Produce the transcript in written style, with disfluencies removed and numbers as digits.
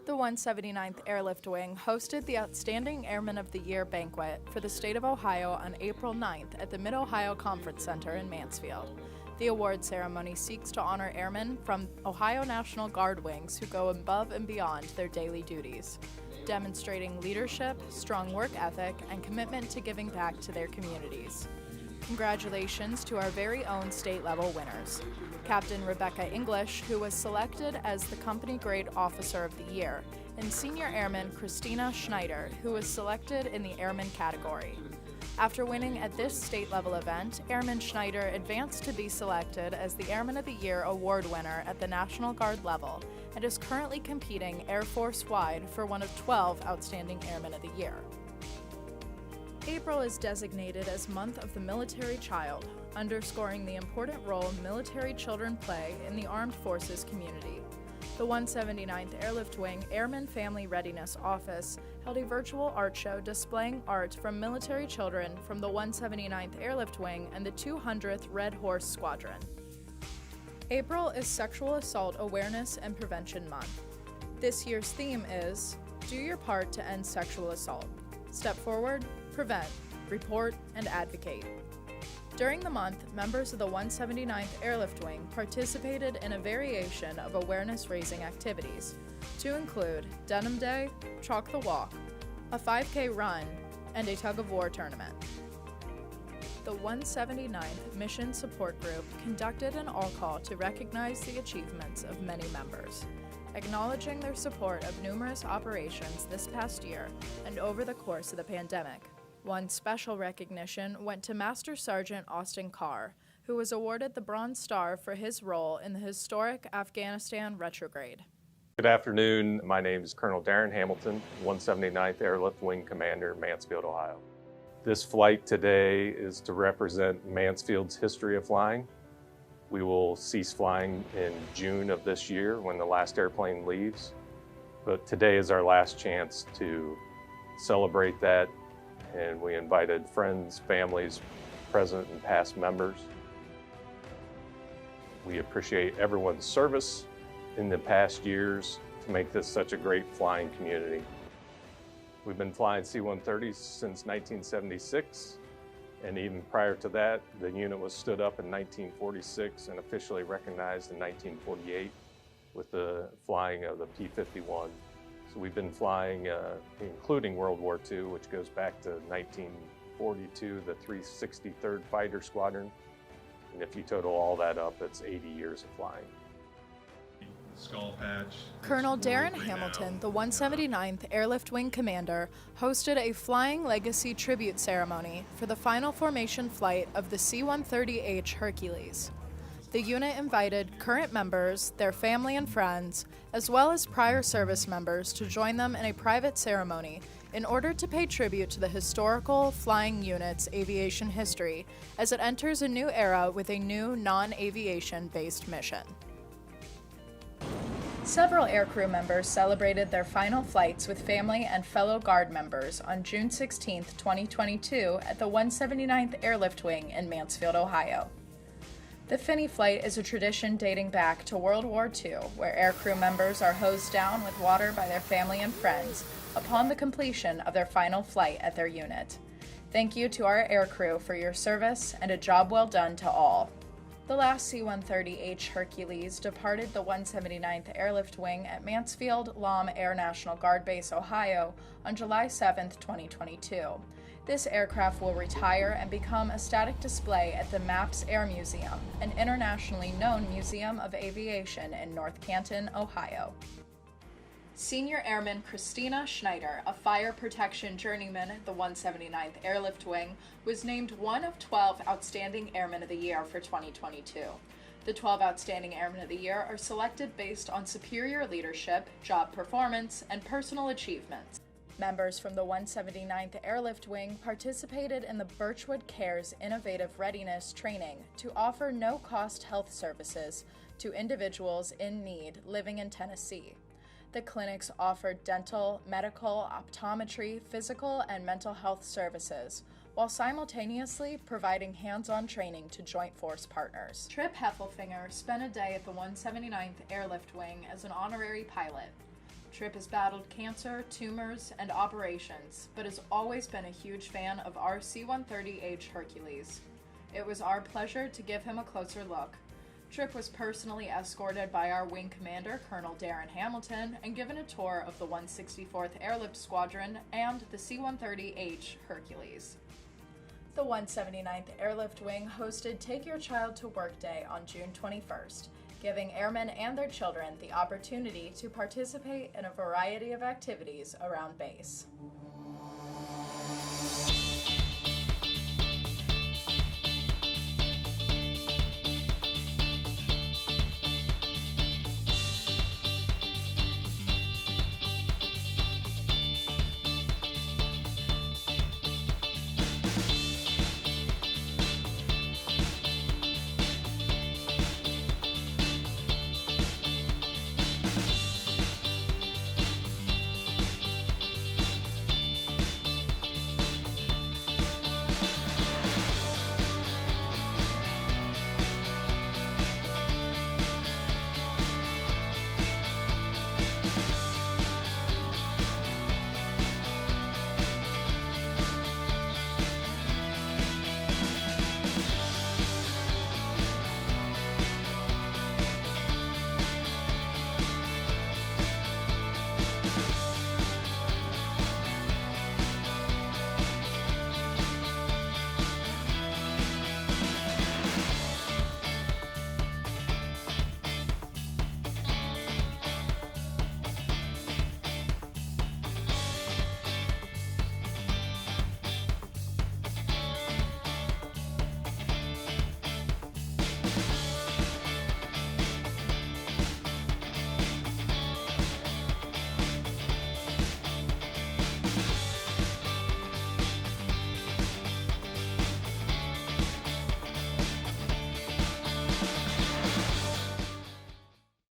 The 179th Airlift Wing hosted the Outstanding Airman of the Year banquet for the state of Ohio on April 9th at the Mid-Ohio Conference Center in Mansfield. The award ceremony seeks to honor airmen from Ohio National Guard wings who go above and beyond their daily duties, demonstrating leadership, strong work ethic, and commitment to giving back to their communities. Congratulations to our very own state-level winners. Captain Rebecca English, who was selected as the Company Grade Officer of the Year, and Senior Airman Christina Schneider, who was selected in the Airman category. After winning at this state-level event, Airman Schneider advanced to be selected as the Airman of the Year award winner at the National Guard level and is currently competing Air Force-wide for one of 12 Outstanding Airmen of the Year. April is designated as Month of the Military Child, underscoring the important role military children play in the armed forces community. The 179th Airlift Wing Airman Family Readiness Office held a virtual art show displaying art from military children from the 179th Airlift Wing and the 200th Red Horse Squadron. April is Sexual Assault Awareness and Prevention Month. This year's theme is, Do Your Part to End Sexual Assault. Step forward, prevent, report, and advocate. During the month, members of the 179th Airlift Wing participated in a variation of awareness-raising activities, to include Denim Day, Chalk the Walk, a 5K run, and a tug-of-war tournament. The 179th Mission Support Group conducted an all-call to recognize the achievements of many members, acknowledging their support of numerous operations this past year and over the course of the pandemic. One special recognition went to Master Sergeant Austin Carr, who was awarded the Bronze Star for his role in the historic Afghanistan retrograde. Good afternoon. My name is Colonel Darren Hamilton, 179th Airlift Wing Commander, Mansfield, Ohio. This flight today is to represent Mansfield's history of flying. We will cease flying in June of this year when the last airplane leaves, but today is our last chance to celebrate that, and we invited friends, families, present and past members. We appreciate everyone's service in the past years to make this such a great flying community. We've been flying C-130s since 1976, and even prior to that, the unit was stood up in 1946 and officially recognized in 1948 with the flying of the P-51. So we've been flying, including World War II, which goes back to 1942, the 363rd Fighter Squadron. And if you total all that up, it's 80 years of flying. Skull patch. Colonel Darren Hamilton, the 179th Airlift Wing Commander, hosted a Flying Legacy tribute ceremony for the final formation flight of the C-130H Hercules. The unit invited current members, their family and friends, as well as prior service members to join them in a private ceremony in order to pay tribute to the historical flying unit's aviation history as it enters a new era with a new non-aviation-based mission. Several aircrew members celebrated their final flights with family and fellow Guard members on June 16, 2022 at the 179th Airlift Wing in Mansfield, Ohio. The Finney flight is a tradition dating back to World War II, where aircrew members are hosed down with water by their family and friends upon the completion of their final flight at their unit. Thank you to our aircrew for your service and a job well done to all. The last C-130H Hercules departed the 179th Airlift Wing at Mansfield Lahm Air National Guard Base, Ohio, on July 7, 2022. This aircraft will retire and become a static display at the MAPS Air Museum, an internationally known museum of aviation in North Canton, Ohio. Senior Airman Christina Schneider, a fire protection journeyman at the 179th Airlift Wing, was named one of 12 Outstanding Airmen of the Year for 2022. The 12 Outstanding Airmen of the Year are selected based on superior leadership, job performance, and personal achievements. Members from the 179th Airlift Wing participated in the Birchwood Cares Innovative Readiness Training to offer no-cost health services to individuals in need living in Tennessee. The clinics offered dental, medical, optometry, physical, and mental health services, while simultaneously providing hands-on training to Joint Force partners. Trip Heffelfinger spent a day at the 179th Airlift Wing as an honorary pilot. Trip has battled cancer, tumors, and operations, but has always been a huge fan of our C-130H Hercules. It was our pleasure to give him a closer look. Trip was personally escorted by our wing commander, Colonel Darren Hamilton, and given a tour of the 164th Airlift Squadron and the C-130H Hercules. The 179th Airlift Wing hosted Take Your Child to Work Day on June 21st, giving airmen and their children the opportunity to participate in a variety of activities around base.